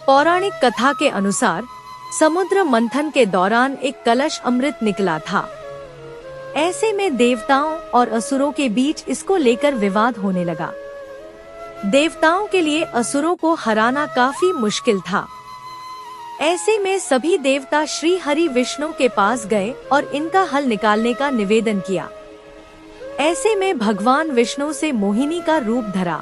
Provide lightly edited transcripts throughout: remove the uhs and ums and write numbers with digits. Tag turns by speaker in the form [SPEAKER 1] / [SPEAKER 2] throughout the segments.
[SPEAKER 1] पौराणिक कथा के अनुसार समुद्र मंथन के दौरान एक कलश अमृत निकला था। ऐसे में देवताओं और असुरों के बीच इसको लेकर विवाद होने लगा। देवताओं के लिए असुरों को हराना काफी मुश्किल था। ऐसे में सभी देवता श्री हरि विष्णु के पास गए और इनका हल निकालने का निवेदन किया। ऐसे में भगवान विष्णु से मोहिनी का रूप धरा।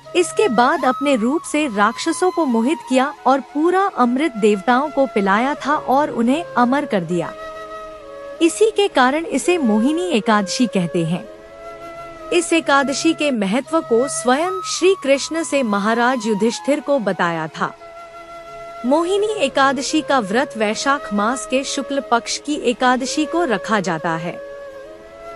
[SPEAKER 1] इसके बाद अपने रूप से राक्षसों को मोहित किया और पूरा अमृत देवताओं को पिलाया था और उन्हें अमर कर दिया। इसी के कारण इसे मोहिनी एकादशी कहते हैं। इस एकादशी के महत्व को स्वयं श्री कृष्ण से महाराज युधिष्ठिर को बताया था। मोहिनी एकादशी का व्रत वैशाख मास के शुक्ल पक्ष की एकादशी को रखा जाता है।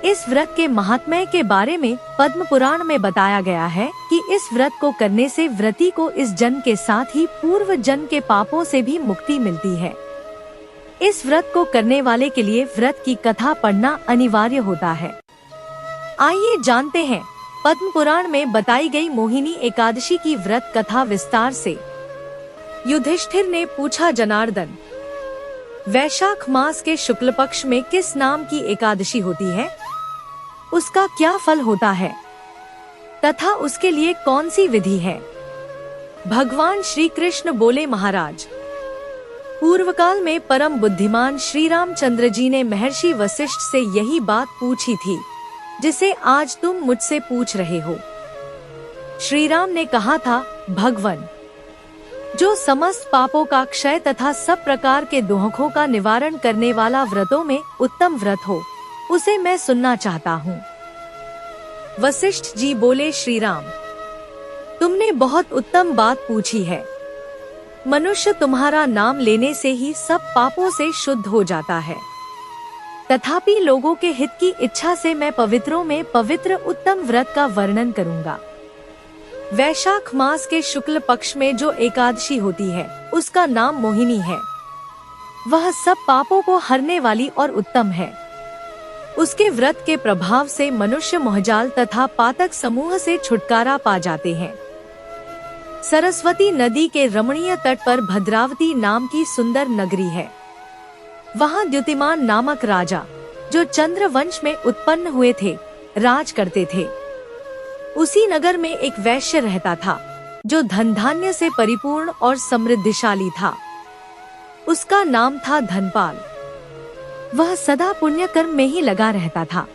[SPEAKER 1] इस व्रत के महात्म्य के बारे में पद्म पुराण में बताया गया है कि इस व्रत को करने से व्रती को इस जन्म के साथ ही पूर्व जन्म के पापों से भी मुक्ति मिलती है। इस व्रत को करने वाले के लिए व्रत की कथा पढ़ना अनिवार्य होता है। आइए जानते हैं पद्म पुराण में बताई गई मोहिनी एकादशी की व्रत कथा विस्तार से। युधिष्ठिर ने पूछा, जनार्दन, वैशाख मास के शुक्ल पक्ष में किस नाम की एकादशी होती है? उसका क्या फल होता है तथा उसके लिए कौन सी विधि है? भगवान श्री कृष्ण बोले, महाराज, पूर्व काल में परम बुद्धिमान श्री रामचंद्र जी ने महर्षि वशिष्ठ से यही बात पूछी थी जिसे आज तुम मुझसे पूछ रहे हो। श्री राम ने कहा था, भगवन, जो समस्त पापों का क्षय तथा सब प्रकार के दुखों का निवारण करने वाला व्रतों में उत्तम व्रत हो, उसे मैं सुनना चाहता हूँ। वशिष्ठ जी बोले, श्री राम, तुमने बहुत उत्तम बात पूछी है। मनुष्य तुम्हारा नाम लेने से ही सब पापों से शुद्ध हो जाता है। तथापि लोगों के हित की इच्छा से मैं पवित्रों में पवित्र उत्तम व्रत का वर्णन करूंगा। वैशाख मास के शुक्ल पक्ष में जो एकादशी होती है उसका नाम मोहिनी है। वह सब पापों को हरने वाली और उत्तम है। उसके व्रत के प्रभाव से मनुष्य मोहजाल तथा पातक समूह से छुटकारा पा जाते हैं। सरस्वती नदी के रमणीय तट पर भद्रावती नाम की सुंदर नगरी है। वहाँ द्युतिमान नामक राजा, जो चंद्र वंश में उत्पन्न हुए थे, राज करते थे। उसी नगर में एक वैश्य रहता था जो धन धान्य से परिपूर्ण और समृद्धिशाली था। उसका नाम था धनपाल। वह सदा पुण्य कर्म में ही लगा रहता था।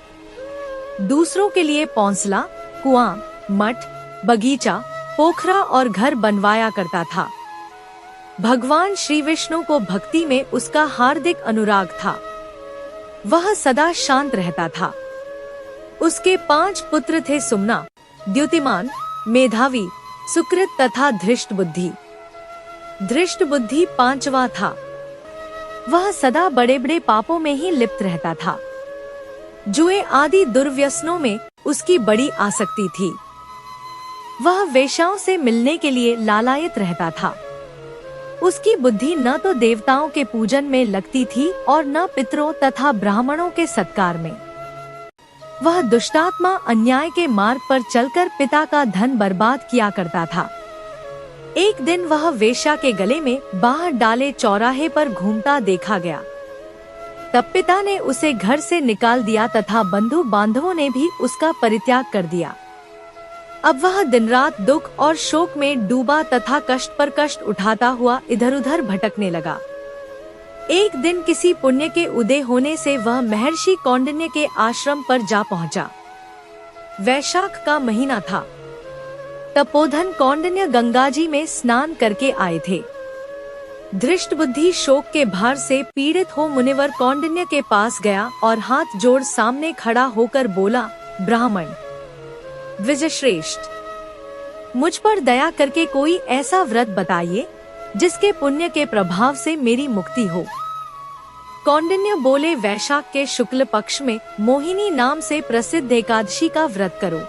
[SPEAKER 1] दूसरों के लिए पौंसला, कुआं, मठ, बगीचा, पोखरा और घर बनवाया करता था। भगवान श्री विष्णु को भक्ति में उसका हार्दिक अनुराग था। वह सदा शांत रहता था। उसके 5 पुत्र थे, सुमना, द्युतिमान, मेधावी, सुकृत तथा धृष्ट बुद्धि। धृष्ट बुद्धि 5वां था। वह सदा बड़े बड़े पापों में ही लिप्त रहता था। जुए आदि दुर्व्यसनों में उसकी बड़ी आसक्ति थी। वह वेश्याओं से मिलने के लिए लालायित रहता था। उसकी बुद्धि न तो देवताओं के पूजन में लगती थी और न पितरों तथा ब्राह्मणों के सत्कार में। वह दुष्टात्मा अन्याय के मार्ग पर चलकर पिता का धन बर्बाद किया करता था। एक दिन वह वेश्या के गले में बाहर डाले चौराहे पर घूमता देखा गया। तब पिता ने उसे घर से निकाल दिया तथा बंधु बांधवों ने भी उसका परित्याग कर दिया। अब वह दिन रात दुख और शोक में डूबा तथा कष्ट पर कष्ट उठाता हुआ इधर उधर भटकने लगा। एक दिन किसी पुण्य के उदय होने से वह महर्षि कौंडिन्य के आश्रम पर जा पहुंचा। वैशाख का महीना था। तपोधन कौंडिन्य गंगाजी में स्नान करके आए थे। धृष्ट बुद्धि शोक के भार से पीड़ित हो मुनिवर कौंडिन्य के पास गया और हाथ जोड़ सामने खड़ा होकर बोला, ब्राह्मण द्विजश्रेष्ठ, मुझ पर दया करके कोई ऐसा व्रत बताइए जिसके पुण्य के प्रभाव से मेरी मुक्ति हो। कौंडिन्य बोले, वैशाख के शुक्ल पक्ष में मोहिनी नाम से प्रसिद्ध एकादशी का व्रत करो।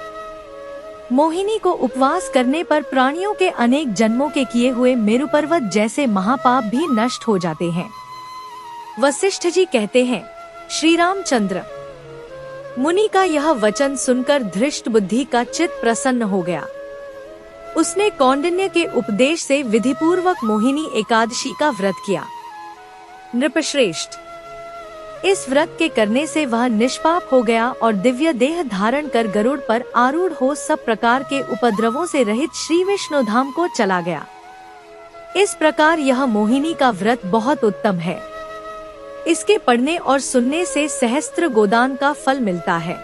[SPEAKER 1] मोहिनी को उपवास करने पर प्राणियों के अनेक जन्मों के किए हुए मेरु पर्वत जैसे महापाप भी नष्ट हो जाते हैं। वशिष्ठ जी कहते हैं, श्री रामचंद्र, मुनि का यह वचन सुनकर धृष्ट बुद्धि का चित्त प्रसन्न हो गया। उसने कौंडिन्य के उपदेश से विधिपूर्वक मोहिनी एकादशी का व्रत किया। नृपश्रेष्ठ, इस व्रत के करने से वह निष्पाप हो गया और दिव्य देह धारण कर गरुड़ पर आरूढ़ हो सब प्रकार के उपद्रवों से रहित श्री विष्णु धाम को चला गया। इस प्रकार यह मोहिनी का व्रत बहुत उत्तम है। इसके पढ़ने और सुनने से सहस्त्र गोदान का फल मिलता है।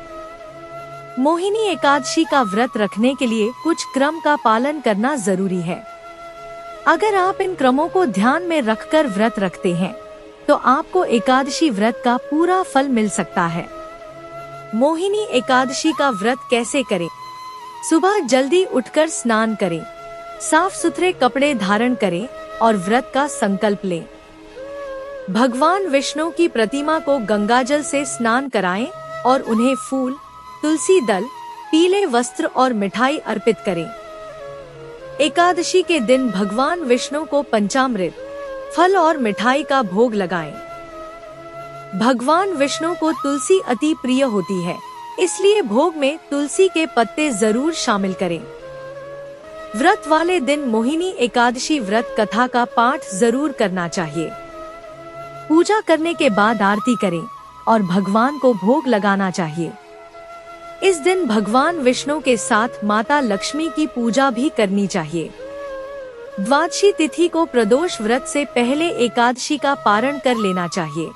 [SPEAKER 1] मोहिनी एकादशी का व्रत रखने के लिए कुछ क्रम का पालन करना जरूरी है। अगर आप इन क्रमों को ध्यान में रखकर व्रत रखते हैं तो आपको एकादशी व्रत का पूरा फल मिल सकता है। मोहिनी एकादशी का व्रत कैसे करें? सुबह जल्दी उठकर स्नान करें, साफ सुथरे कपड़े धारण करें और व्रत का संकल्प लें। भगवान विष्णु की प्रतिमा को गंगाजल से स्नान कराएं और उन्हें फूल, तुलसी दल, पीले वस्त्र और मिठाई अर्पित करें। एकादशी के दिन भगवान विष्णु को पंचामृत, फल और मिठाई का भोग लगाएं। भगवान विष्णु को तुलसी अति प्रिय होती है, इसलिए भोग में तुलसी के पत्ते जरूर शामिल करें। व्रत वाले दिन मोहिनी एकादशी व्रत कथा का पाठ जरूर करना चाहिए। पूजा करने के बाद आरती करें और भगवान को भोग लगाना चाहिए। इस दिन भगवान विष्णु के साथ माता लक्ष्मी की पूजा भी करनी चाहिए। द्वादशी तिथि को प्रदोष व्रत से पहले एकादशी का पारण कर लेना चाहिए।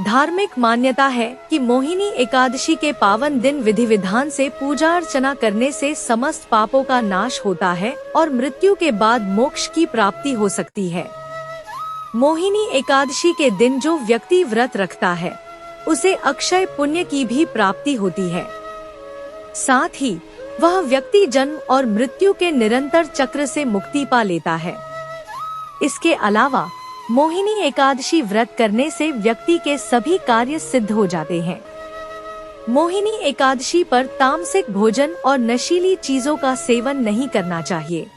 [SPEAKER 1] धार्मिक मान्यता है कि मोहिनी एकादशी के पावन दिन विधि विधान से पूजा अर्चना करने से समस्त पापों का नाश होता है और मृत्यु के बाद मोक्ष की प्राप्ति हो सकती है। मोहिनी एकादशी के दिन जो व्यक्ति व्रत रखता है उसे अक्षय पुण्य की भी प्राप्ति होती है। साथ ही वह व्यक्ति जन्म और मृत्यु के निरंतर चक्र से मुक्ति पा लेता है। इसके अलावा मोहिनी एकादशी व्रत करने से व्यक्ति के सभी कार्य सिद्ध हो जाते हैं। मोहिनी एकादशी पर तामसिक भोजन और नशीली चीजों का सेवन नहीं करना चाहिए।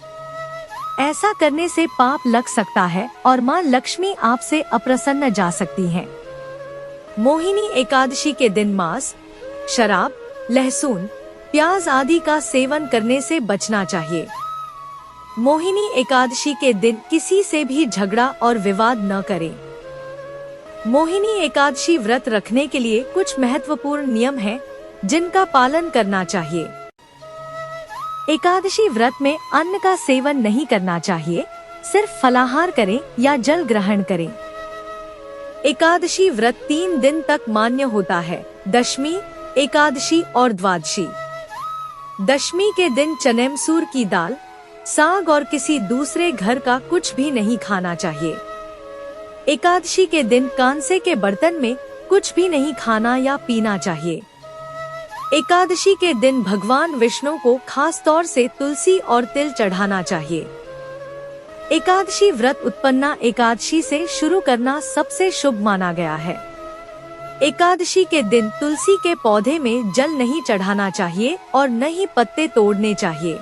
[SPEAKER 1] ऐसा करने से पाप लग सकता है और मां लक्ष्मी आपसे अप्रसन्न जा सकती हैं। मोहिनी एकादशी के दिन मांस, शराब, लहसुन, प्याज आदि का सेवन करने से बचना चाहिए। मोहिनी एकादशी के दिन किसी से भी झगड़ा और विवाद न करें। मोहिनी एकादशी व्रत रखने के लिए कुछ महत्वपूर्ण नियम हैं जिनका पालन करना चाहिए। एकादशी व्रत में अन्न का सेवन नहीं करना चाहिए, सिर्फ फलाहार करें या जल ग्रहण करें। एकादशी व्रत 3 दिन तक मान्य होता है, दशमी, एकादशी और द्वादशी। दशमी के दिन चनेमसूर की दाल, साग और किसी दूसरे घर का कुछ भी नहीं खाना चाहिए। एकादशी के दिन कांसे के बर्तन में कुछ भी नहीं खाना या पीना चाहिए। एकादशी के दिन भगवान विष्णु को खास तौर से तुलसी और तिल चढ़ाना चाहिए। एकादशी व्रत उत्पन्ना एकादशी से शुरू करना सबसे शुभ माना गया है। एकादशी के दिन तुलसी के पौधे में जल नहीं चढ़ाना चाहिए और न ही पत्ते तोड़ने चाहिए।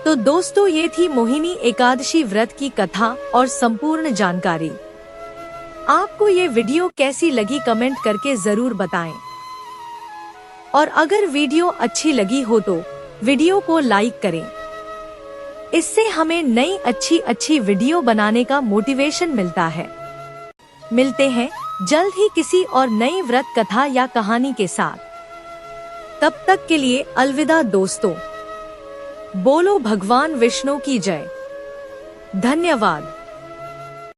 [SPEAKER 1] तो दोस्तों, ये थी मोहिनी एकादशी व्रत की कथा और संपूर्ण जानकारी। आपको ये वीडियो कैसी लगी कमेंट करके जरूर बताएं। और अगर वीडियो अच्छी लगी हो तो वीडियो को लाइक करें। इससे हमें नई अच्छी वीडियो बनाने का मोटिवेशन मिलता है। मिलते हैं जल्द ही किसी और नई व्रत कथा या कहानी के साथ। तब तक के लिए अलविदा दोस्तों। बोलो भगवान विष्णु की जय। धन्यवाद।